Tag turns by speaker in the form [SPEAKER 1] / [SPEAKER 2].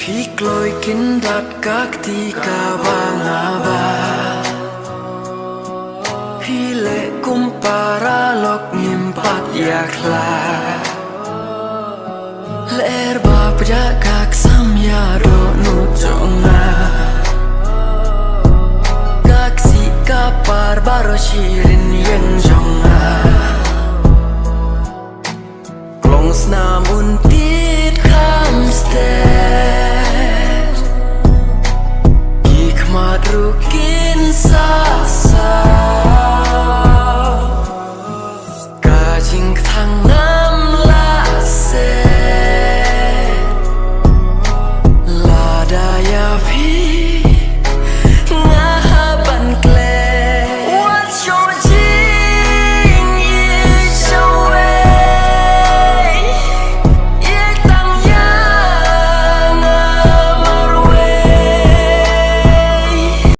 [SPEAKER 1] Pikloi kindat kakti kabangaba Pile kumpara lok ngimpat yakla Ler bapja kak samyaro nujonga Kaksi kapar baro shirin yang